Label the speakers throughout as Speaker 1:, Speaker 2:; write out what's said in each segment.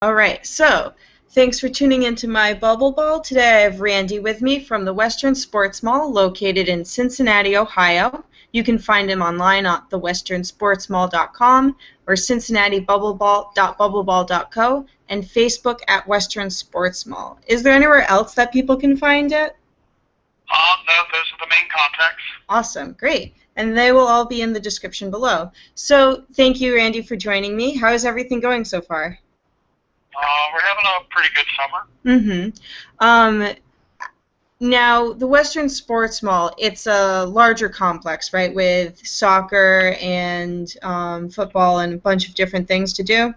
Speaker 1: All right, so thanks for tuning into my Bubble Ball. Today I have Randy with me from the Western Sports Mall located in Cincinnati, Ohio. You can find him online at thewesternsportsmall.com or cincinnatibubbleball.bubbleball.co and Facebook at Western Sports Mall. Is there anywhere else that people can find it?
Speaker 2: No, those are the main contacts.
Speaker 1: Awesome, great. And they will all be in the description below. So thank you, Randy, for joining me. How is everything going so far?
Speaker 2: We're having a pretty good summer.
Speaker 1: Now, the Western Sports Mall, it's a larger complex, right, with soccer and football and a bunch of different things to do?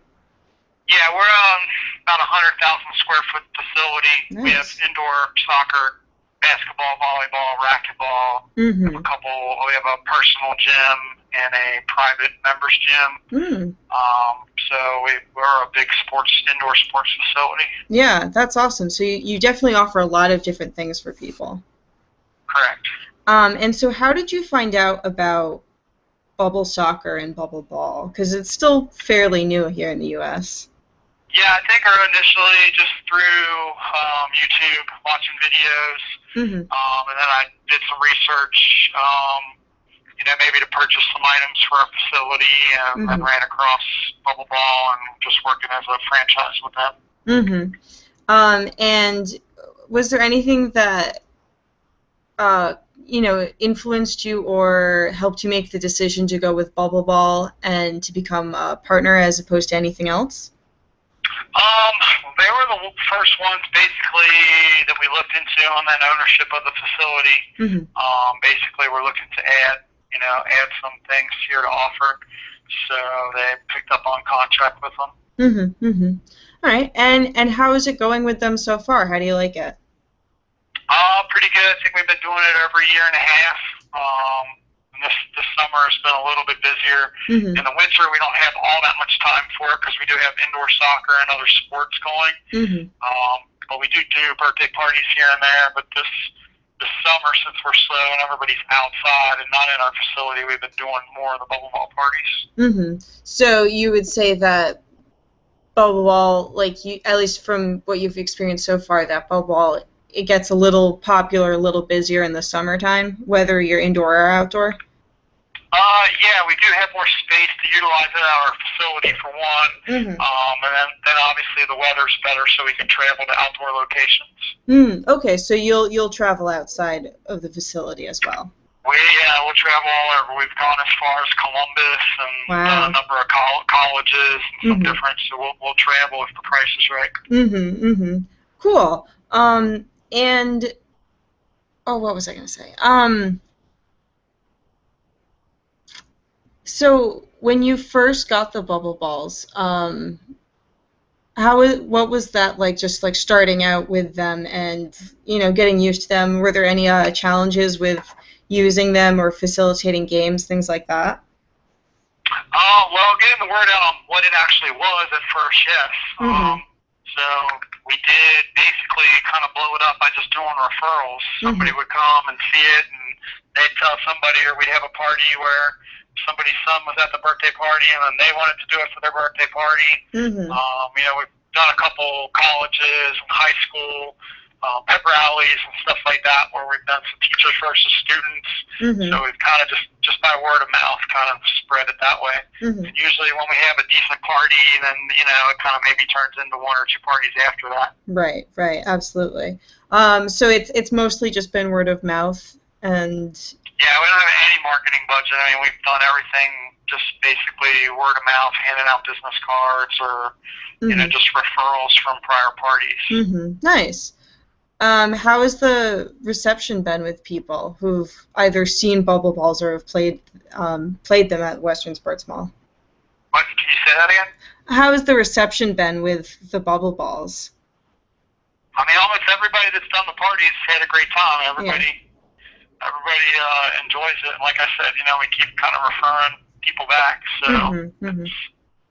Speaker 2: Yeah, we're about a 100,000 square foot facility.
Speaker 1: Nice.
Speaker 2: We have indoor soccer, basketball, volleyball, racquetball. We have a personal gym and a private members gym. So we're a big indoor sports facility.
Speaker 1: Yeah, that's awesome. So you definitely offer a lot of different things for people.
Speaker 2: Correct.
Speaker 1: And so how did you find out about bubble soccer and bubble ball? Because it's still fairly new here in the U.S.
Speaker 2: Yeah, I think initially just through YouTube, watching videos, and then I did some research, maybe to purchase some items for our facility, and then ran across Bubble Ball and just working as a franchise with them.
Speaker 1: And was there anything that influenced you or helped you make the decision to go with Bubble Ball and to become a partner as opposed to anything else?
Speaker 2: They were the first ones, basically, that we looked into on that ownership of the facility. Basically, we're looking to add some things here to offer, so they picked up on contract with them.
Speaker 1: All right, and how is it going with them so far? How do you like it?
Speaker 2: Pretty good. I think we've been doing it every year and a half. This summer has been a little bit busier. In the winter, we don't have all that much time for it because we do have indoor soccer and other sports going. But we do birthday parties here and there. But this summer, since we're slow and everybody's outside and not in our facility, we've been doing more of the bubble ball parties.
Speaker 1: So you would say that bubble ball, at least from what you've experienced so far, that bubble ball, it gets a little popular, a little busier in the summertime, whether you're indoor or outdoor?
Speaker 2: Yeah, we do have more space to utilize at our facility for one, and then obviously the weather's better, so we can travel to outdoor locations.
Speaker 1: Okay, so you'll travel outside of the facility as well.
Speaker 2: We'll travel all over. We've gone as far as Columbus and done a number of colleges and some different. So we'll travel if the price is right.
Speaker 1: Cool. And what was I going to say? So when you first got the bubble balls, what was that like? Just like starting out with them and getting used to them. Were there any challenges with using them or facilitating games, things like that?
Speaker 2: Well, getting the word out on what it actually was at first, yes. So we did basically kind of blow it up by just doing referrals. Somebody would come and see it, and they'd tell somebody, or we'd have a party where somebody's son was at the birthday party, and then they wanted to do it for their birthday party. We've done a couple colleges and high school pep rallies and stuff like that, where we've done some teachers versus students. So we've kind of just by word of mouth kind of spread it that way. And usually when we have a decent party, then it kind of maybe turns into one or two parties after that.
Speaker 1: Right, absolutely. So it's mostly just been word of mouth and.
Speaker 2: Yeah, we don't have any marketing budget. I mean, we've done everything just basically word of mouth, handing out business cards, or just referrals from prior parties.
Speaker 1: Nice. How has the reception been with people who've either seen bubble balls or have played them at Western Sports Mall?
Speaker 2: What? Can you say that again?
Speaker 1: How has the reception been with the bubble balls?
Speaker 2: I mean, almost everybody that's done the parties had a great time. Everybody enjoys it. And like I said, we keep kind of referring people back. So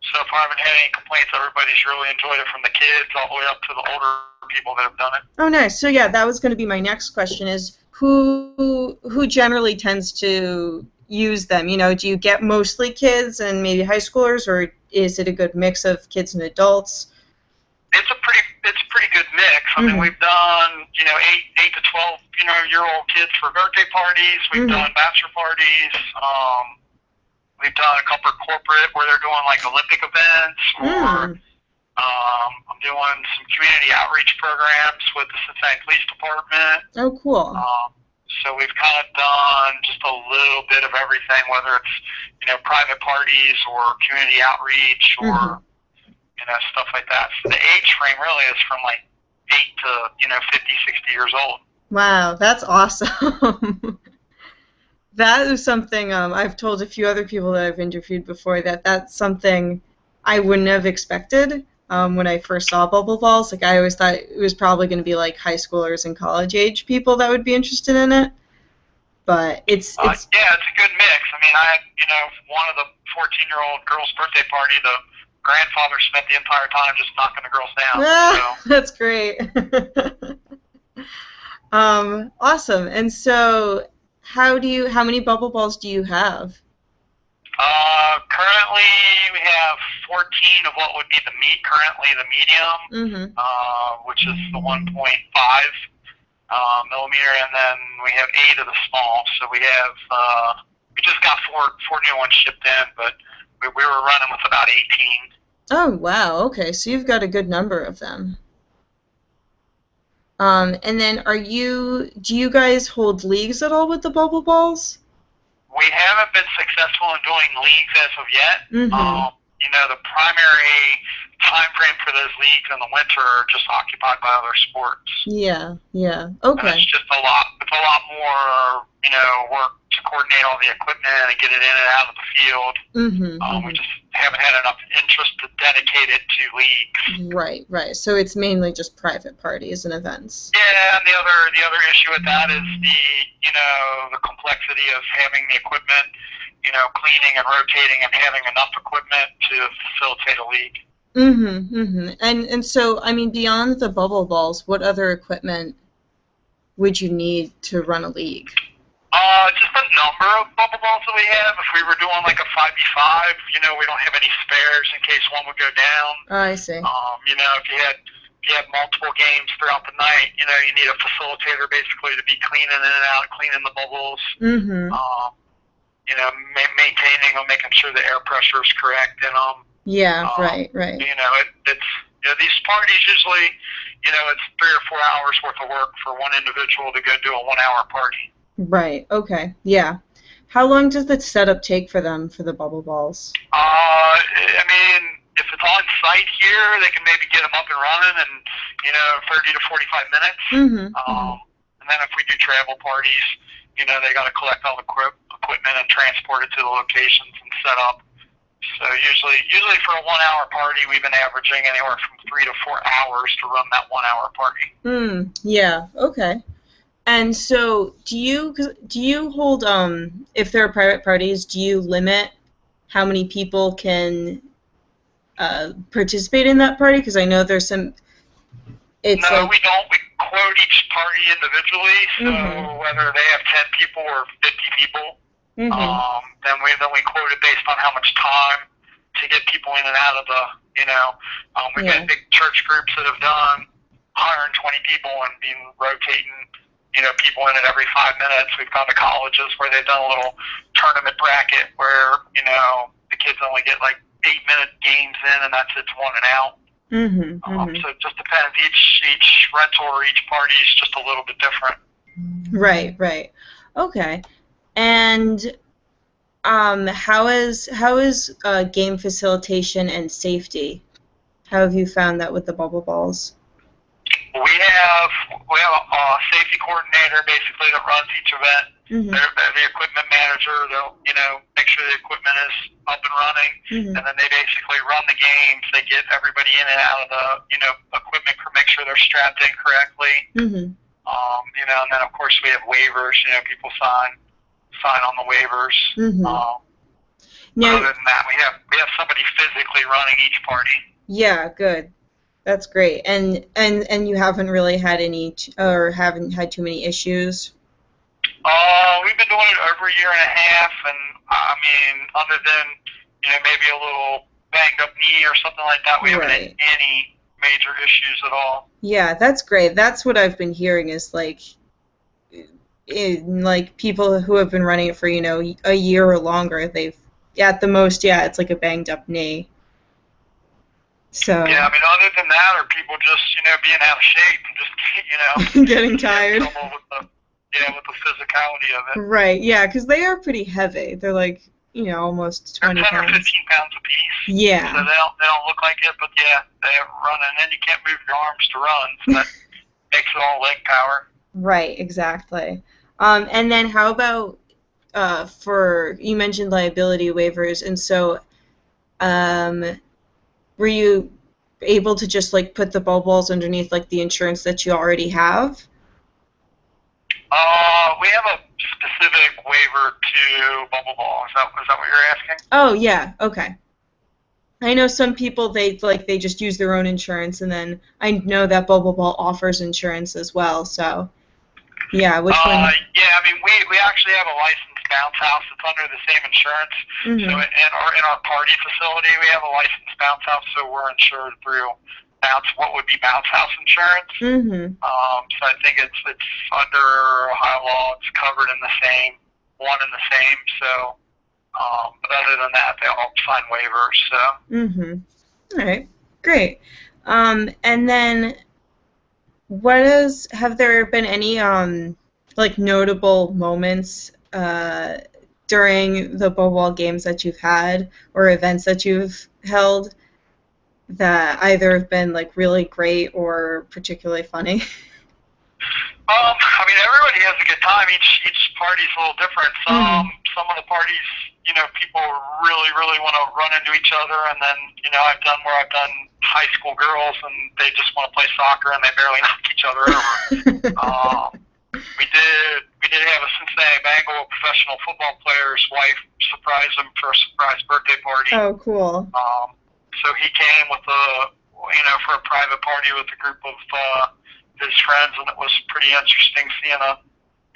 Speaker 2: so far I haven't had any complaints. Everybody's really enjoyed it, from the kids all the way up to the older people that have done it.
Speaker 1: Oh, nice. So yeah, that was going to be my next question: is who generally tends to use them? Do you get mostly kids and maybe high schoolers, or is it a good mix of kids and adults?
Speaker 2: It's a pretty good mix. I mean, we've done, 8 to 12, year old kids for birthday parties. We've done bachelor parties. We've done a couple of corporate where they're doing like Olympic events, or I'm doing some community outreach programs with the Cincinnati Police Department.
Speaker 1: Oh, cool.
Speaker 2: So we've kind of done just a little bit of everything, whether it's, private parties or community outreach or, stuff like that. So the age frame really is from like 8 to, 50, 60 years old.
Speaker 1: Wow, that's awesome. That is something I've told a few other people that I've interviewed before, that's something I wouldn't have expected when I first saw bubble balls. Like, I always thought it was probably going to be like high schoolers and college age people that would be interested in it. But it's
Speaker 2: yeah, it's a good mix. I mean, I had, one of the 14-year-old girls' birthday party, the grandfather spent the entire time just knocking the girls down. So.
Speaker 1: That's great. Awesome. And so, how many bubble balls do you have?
Speaker 2: Currently, we have 14 of what would be currently the medium, which is the 1.5 millimeter, and then we have 8 of the small. So we have, we just got four new ones shipped in, but we were running with about 18.
Speaker 1: Oh, wow. Okay, so you've got a good number of them. And then do you guys hold leagues at all with the bubble balls?
Speaker 2: We haven't been successful in doing leagues as of yet. The primary time frame for those leagues in the winter are just occupied by other sports.
Speaker 1: Yeah. Okay.
Speaker 2: And it's just a lot more, work to coordinate all the equipment and get it in and out of the field. We just haven't had enough interest to dedicate it to leagues.
Speaker 1: Right. So it's mainly just private parties and events.
Speaker 2: Yeah, and the other issue with that is the complexity of having the equipment, cleaning and rotating and having enough equipment to facilitate a league.
Speaker 1: And so, I mean, beyond the bubble balls, what other equipment would you need to run a league?
Speaker 2: Just a number of bubble balls that we have. If we were doing like a 5v5, we don't have any spares in case one would go down.
Speaker 1: Oh, I see.
Speaker 2: If you had multiple games throughout the night, you need a facilitator basically to be cleaning in and out, cleaning the bubbles. Maintaining them, making sure the air pressure is correct in them.
Speaker 1: Yeah, right.
Speaker 2: It's these parties usually, it's 3 or 4 hours worth of work for one individual to go do a 1 hour party.
Speaker 1: Right. Okay. Yeah. How long does the setup take for them for the bubble balls?
Speaker 2: I mean, if it's on site here, they can maybe get them up and running in 30 to 45 minutes. And then if we do travel parties, they got to collect all the equipment and transport it to the locations and set up. So usually for a 1 hour party, we've been averaging anywhere from 3 to 4 hours to run that 1 hour party.
Speaker 1: Yeah. Okay. And so, do you hold if there are private parties, do you limit how many people can participate in that party? Because I know there's some.
Speaker 2: No, we don't. We quote each party individually. So whether they have 10 people or 50 people, then we quote it based on how much time to get people in and out of the. We've got big church groups that have done 120 people and been rotating. People in it every 5 minutes. We've gone to colleges where they've done a little tournament bracket where, the kids only get like 8-minute games in and that's it's 1 and out. So it just depends. Each rental or each party is just a little bit different.
Speaker 1: Right. Okay. And how is game facilitation and safety? How have you found that with the bubble balls?
Speaker 2: We have a safety coordinator basically that runs each event. They're the equipment manager. They'll make sure the equipment is up and running, and then they basically run the games. They get everybody in and out of the equipment, make sure they're strapped in correctly. And then of course we have waivers. People sign on the waivers. Now, other than that, we have somebody physically running each party.
Speaker 1: Yeah, good. That's great. And you haven't really had haven't had too many issues?
Speaker 2: We've been doing it over a year and a half, and I mean, other than maybe a little banged up knee or something like that, we haven't had any major issues at all.
Speaker 1: Yeah, that's great. That's what I've been hearing is like people who have been running it for, a year or longer, they've at the most, it's like a banged up knee. So
Speaker 2: yeah, I mean, other than that, or people just being out of shape and just
Speaker 1: getting tired.
Speaker 2: With the physicality of it.
Speaker 1: Right. Yeah, because they are pretty heavy. They're like almost 20
Speaker 2: They're 10
Speaker 1: pounds.
Speaker 2: or 15 pounds a piece.
Speaker 1: Yeah.
Speaker 2: So they don't look like it, but yeah, they run, and then you can't move your arms to run, so that makes it all leg power.
Speaker 1: Right. Exactly. And then how about for you mentioned liability waivers, and so were you able to just like put the ball balls underneath like the insurance that you already have?
Speaker 2: We have a specific waiver to bubble ball. Is that what you're asking?
Speaker 1: Oh yeah, okay. I know some people they just use their own insurance, and then I know that bubble ball offers insurance as well. So yeah, which one?
Speaker 2: Yeah, I mean we actually have a licensed bounce house that's under the same insurance.
Speaker 1: Mm-hmm.
Speaker 2: So in our party facility we have a licensed bounce house, so we're insured through what would be bounce house insurance.
Speaker 1: Mm-hmm.
Speaker 2: So I think it's under Ohio law. It's covered in the same So, but other than that, they all sign waivers. So.
Speaker 1: Mm-hmm. All right. Great. And then, have there been any like notable moments during the ball ball games that you've had or events that you've held that either have been like really great or particularly funny?
Speaker 2: I mean, everybody has a good time. Each party's a little different. Some of the parties, people really want to run into each other, and then I've done high school girls, and they just want to play soccer, and they barely knock each other over. We did have a Cincinnati Bengal professional football player's wife surprise him for a surprise birthday party.
Speaker 1: Oh, cool.
Speaker 2: So he came with for a private party with a group of his friends, and it was pretty interesting seeing a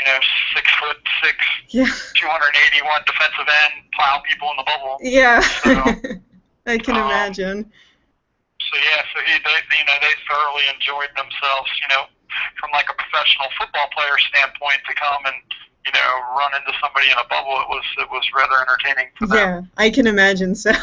Speaker 2: 6'6", 281 defensive end plow people in the bubble.
Speaker 1: Yeah,
Speaker 2: so,
Speaker 1: I can imagine.
Speaker 2: So yeah, they thoroughly enjoyed themselves. From like a professional football player standpoint, to come and run into somebody in a bubble, it was rather entertaining for them.
Speaker 1: Yeah, I can imagine so.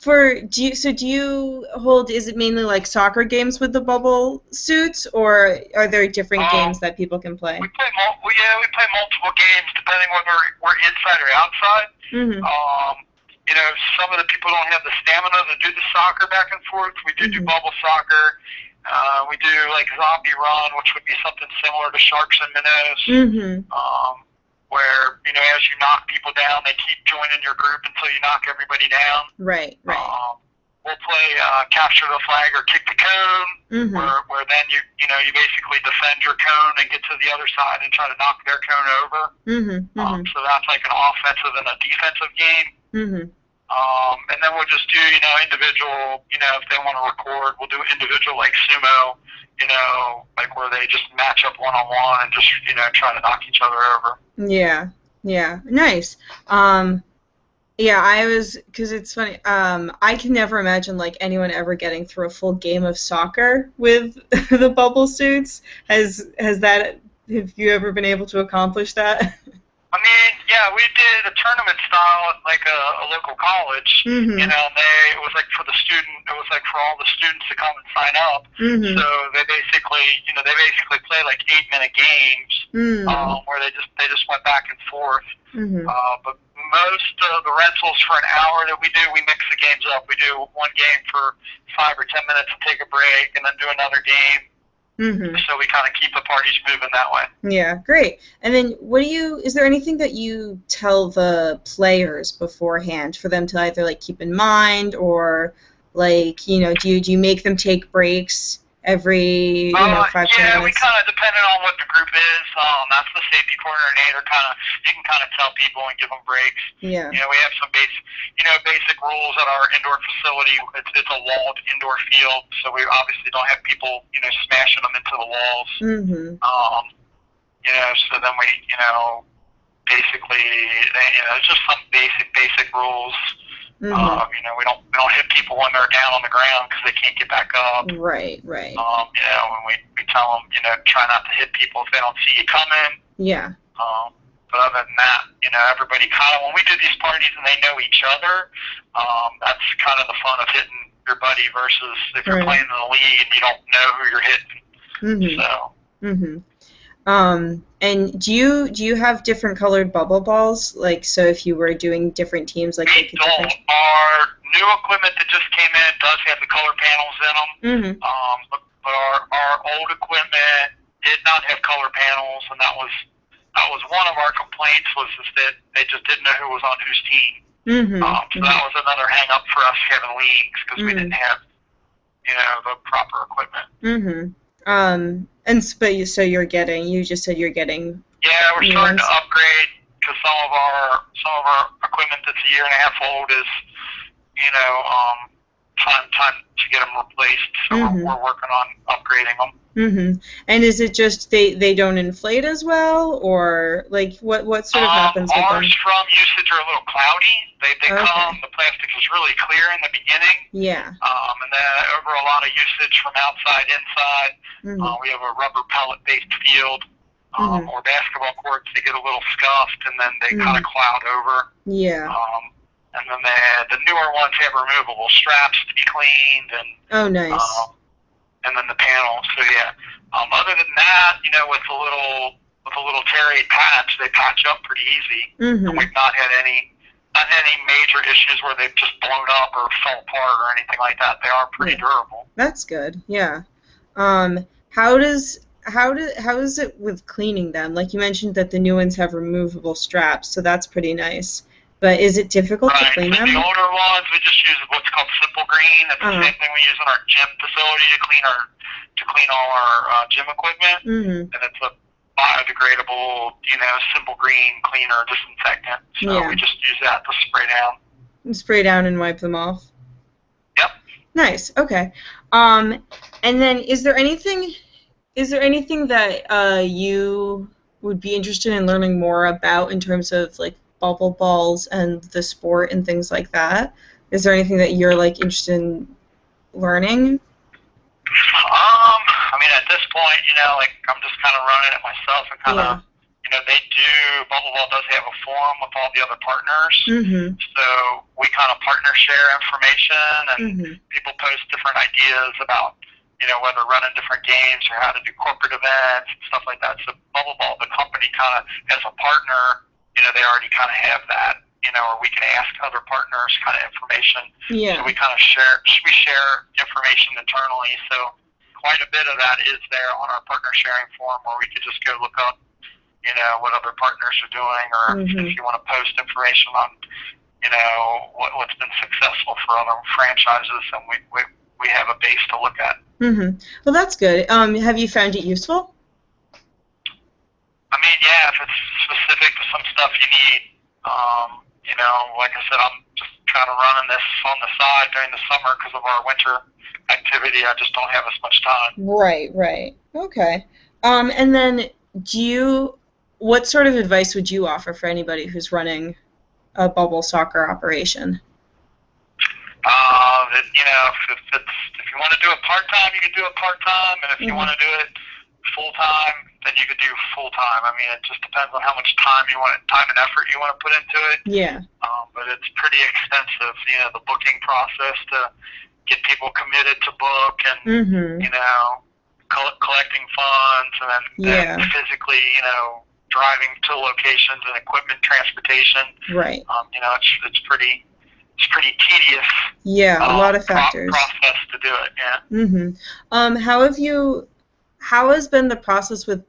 Speaker 1: Do you hold, is it mainly like soccer games with the bubble suits, or are there different games that people can play?
Speaker 2: We play multiple games depending whether we're inside or outside.
Speaker 1: Mm-hmm.
Speaker 2: Some of the people don't have the stamina to do the soccer back and forth. We do bubble soccer. We do like zombie run, which would be something similar to sharks and minnows.
Speaker 1: Mm-hmm.
Speaker 2: Where as you knock people down, they keep joining your group until you knock everybody down.
Speaker 1: Right.
Speaker 2: We'll play capture the flag or kick the cone, where then you basically defend your cone and get to the other side and try to knock their cone over. So that's like an offensive and a defensive game. And then we'll just do individual. If they want to record, we'll do individual like sumo. Like where they just match up one-on-one and just try to knock each other over.
Speaker 1: Yeah, nice. Because it's funny, I can never imagine like anyone ever getting through a full game of soccer with the bubble suits. Have you ever been able to accomplish that?
Speaker 2: I mean, yeah, we did a tournament style at like a local college.
Speaker 1: Mm-hmm.
Speaker 2: It was like for all the students to come and sign up.
Speaker 1: Mm-hmm.
Speaker 2: So they basically play like 8-minute games, where they just went back and forth. But most of the rentals for an hour that we do, we mix the games up. We do one game for 5 or 10 minutes and take a break, and then do another game. So we kind of keep the parties moving that way. Yeah,
Speaker 1: great. And then is there anything that you tell the players beforehand for them to either like keep in mind, or like, do you make them take breaks every 5-10 minutes?
Speaker 2: Yeah, we kind of, depending on what the group is, that's the safety coordinator you can kind of tell people and give them breaks.
Speaker 1: Yeah.
Speaker 2: We have some basic rules at our indoor facility. It's a walled indoor field, so we obviously don't have people, smashing them into the walls. So then we, basically, it's just some basic rules. You know, we don't hit people when they're down on the ground because they can't get back up.
Speaker 1: Right.
Speaker 2: You know, and we tell them, you know, try not to hit people if they don't see you coming.
Speaker 1: Yeah.
Speaker 2: But other than that, you know, everybody kind of, when we do these parties and they know each other, that's kind of the fun of hitting your buddy versus if you're playing in the league and you don't know who you're hitting.
Speaker 1: And do you have different colored bubble balls? Like, so if you were doing different teams, like
Speaker 2: we don't. Our new equipment that just came in does have the color panels in them. But our old equipment did not have color panels, and that was one of our complaints was that they just didn't know who was on whose team. So that was another hang up for us having leagues because we didn't have, you know, the proper equipment.
Speaker 1: So you just said you're getting.
Speaker 2: Yeah, we're starting to upgrade because some of our equipment that's a year and a half old is, you know, time to get them replaced. So we're working on upgrading them.
Speaker 1: And is it just they don't inflate as well, or like what sort of happens with them?
Speaker 2: Ours from usage are a little cloudy. They come. The plastic is really clear in the beginning.
Speaker 1: Yeah.
Speaker 2: And then over a lot of usage from outside inside, we have a rubber pellet-based field. Or basketball courts, they get a little scuffed and then they kind of cloud over.
Speaker 1: Yeah.
Speaker 2: And then the newer ones have removable straps to be cleaned and.
Speaker 1: Oh, nice.
Speaker 2: And then the panels. So yeah. Other than that, you know, with a little terry patch, they patch up pretty easy. And we've not had any major issues where they've just blown up or fell apart or anything like that. They are pretty durable.
Speaker 1: That's good. Yeah. How is it with cleaning them? Like you mentioned that the new ones have removable straps, so that's pretty nice. But is it difficult to clean them?
Speaker 2: The older ones, we just use what's called Simple Green. It's the same thing we use in our gym facility to clean all our gym equipment. And it's a biodegradable, you know, Simple Green cleaner disinfectant. So we just use that to spray down.
Speaker 1: Spray down and wipe them off.
Speaker 2: Yep.
Speaker 1: Nice. Okay. And then is there anything that you would be interested in learning more about in terms of like bubble balls and the sport and things like that? Is there anything that you're like interested in learning?
Speaker 2: I mean, at this point, you know, like I'm just kind of running it myself and kind of, you know, Bubble Ball does have a forum with all the other partners. So we kind of partner share information and people post different ideas about, you know, whether running different games or how to do corporate events and stuff like that. So Bubble Ball, the company kind of, as a partner, you know, they already kind of have that, you know, or we can ask other partners kind of information. So we kind of share information internally. So quite a bit of that is there on our partner sharing forum where we could just go look up, you know, what other partners are doing, or if you want to post information on, you know, what's been successful for other franchises, and we have a base to look at.
Speaker 1: Well, that's good. Have you found it useful?
Speaker 2: I mean, yeah, if it's specific to some stuff you need, you know, like I said, I'm just kind of running this on the side during the summer because of our winter activity. I just don't have as much time.
Speaker 1: Right. Okay. And then what sort of advice would you offer for anybody who's running a bubble soccer operation?
Speaker 2: You know, if you want to do it part-time, you can do it part-time, and if you want to do it full-time, then you could do full-time. I mean, it just depends on how much time and effort you want to put into it.
Speaker 1: Yeah.
Speaker 2: But it's pretty extensive, you know, the booking process to get people committed to book and, you know, collecting funds and then physically, you know, driving to locations and equipment transportation.
Speaker 1: Right.
Speaker 2: You know, it's pretty tedious.
Speaker 1: Yeah, a lot of factors.
Speaker 2: Process to do it. Yeah.
Speaker 1: How has been the process with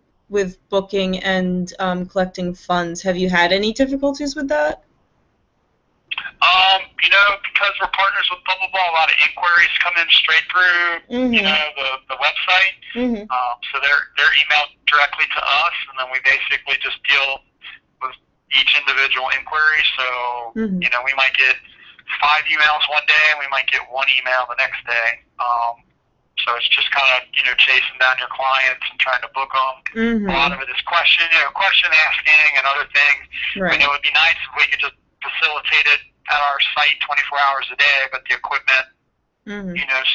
Speaker 1: booking and collecting funds? Have you had any difficulties with that?
Speaker 2: You know, because we're partners with Bubble Ball, a lot of inquiries come in straight through, you know, the website. So they're emailed directly to us, and then we basically just deal with each individual inquiry. So, you know, we might get 5 emails one day, and we might get 1 email the next day. So it's just kind of, you know, chasing down your clients and trying to book them. A lot of it is question asking and other things.
Speaker 1: Right.
Speaker 2: I mean, it would be nice if we could just facilitate it at our site 24 hours a day, but the equipment,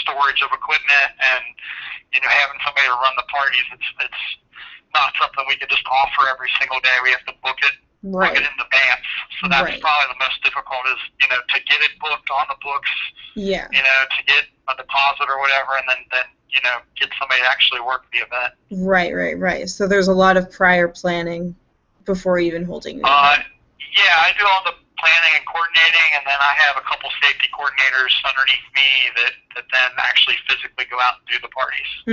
Speaker 2: storage of equipment and, having somebody to run the parties, it's not something we could just offer every single day. We have to book it in advance. So that's probably the most difficult is, to get it booked on the books, to get a deposit or whatever, and then get somebody to actually work the event.
Speaker 1: Right. So there's a lot of prior planning before even holding the event.
Speaker 2: Yeah, I do all the planning and coordinating, and then I have a couple safety coordinators underneath me that then actually physically go out and do the parties.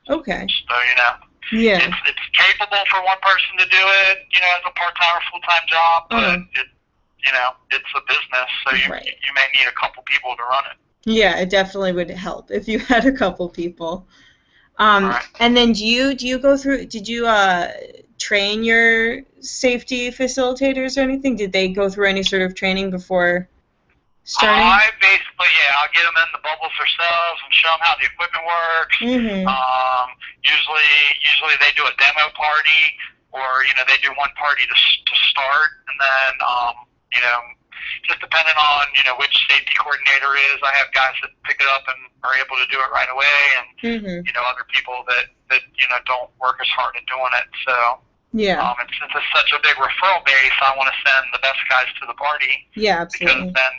Speaker 1: Okay.
Speaker 2: So,
Speaker 1: yeah,
Speaker 2: it's capable for one person to do it, as a part-time or full-time job, but it's a business, so you may need a couple people to run it.
Speaker 1: Yeah, it definitely would help if you had a couple people. And then did you train your safety facilitators or anything? Did they go through any sort of training before starting?
Speaker 2: I basically, I'll get them in the bubbles themselves and show them how the equipment works. Usually they do a demo party, or they do one party to start, and then just depending on which safety coordinator is, I have guys that pick it up and are able to do it right away, and other people that don't work as hard at doing it. So and since it's such a big referral base, I want to send the best guys to the party.
Speaker 1: Yeah, absolutely.
Speaker 2: Because then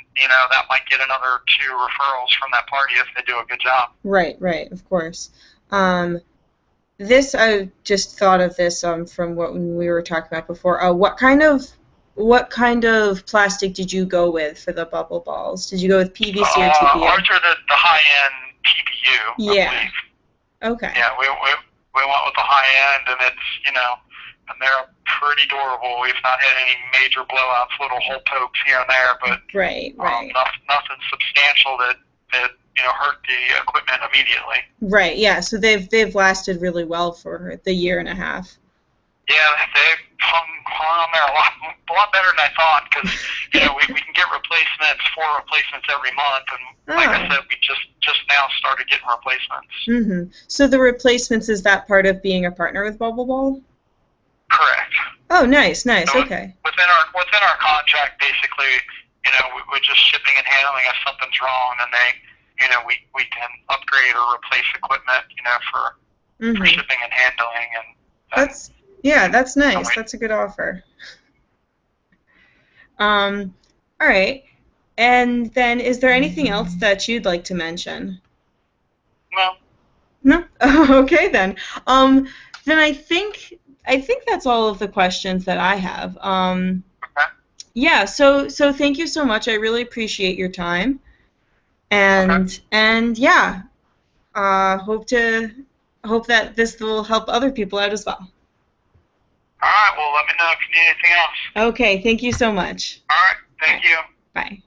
Speaker 2: that might get another 2 referrals from that party if they do a good job.
Speaker 1: Right, of course. This I just thought of this from what we were talking about before. What kind of plastic did you go with for the bubble balls? Did you go with PVC or TPU?
Speaker 2: Ours are the high-end TPU, I believe.
Speaker 1: Okay.
Speaker 2: Yeah, we went with the high-end, and it's, and they're pretty durable. We've not had any major blowouts, little hole pokes here and there, but nothing substantial that hurt the equipment immediately.
Speaker 1: Right, yeah, so they've lasted really well for the year and a half.
Speaker 2: Yeah, they've hung on there a lot better than I thought, because we can get replacements, 4 replacements every month, and like I said, we just now started getting replacements.
Speaker 1: So the replacements, is that part of being a partner with Bubble Ball?
Speaker 2: Correct.
Speaker 1: Oh, nice. So okay.
Speaker 2: Within our contract, basically, we're just shipping and handling if something's wrong, and we can upgrade or replace equipment, for shipping and handling, and
Speaker 1: that's nice. That's a good offer. All right. And then, is there anything else that you'd like to mention? No. Okay then. Then I think that's all of the questions that I have.
Speaker 2: Okay.
Speaker 1: Yeah. So thank you so much. I really appreciate your time. And hope that this will help other people out as well.
Speaker 2: All right. Well, let me know if you need anything else.
Speaker 1: Okay. Thank you so much.
Speaker 2: All right. Thank you.
Speaker 1: Bye.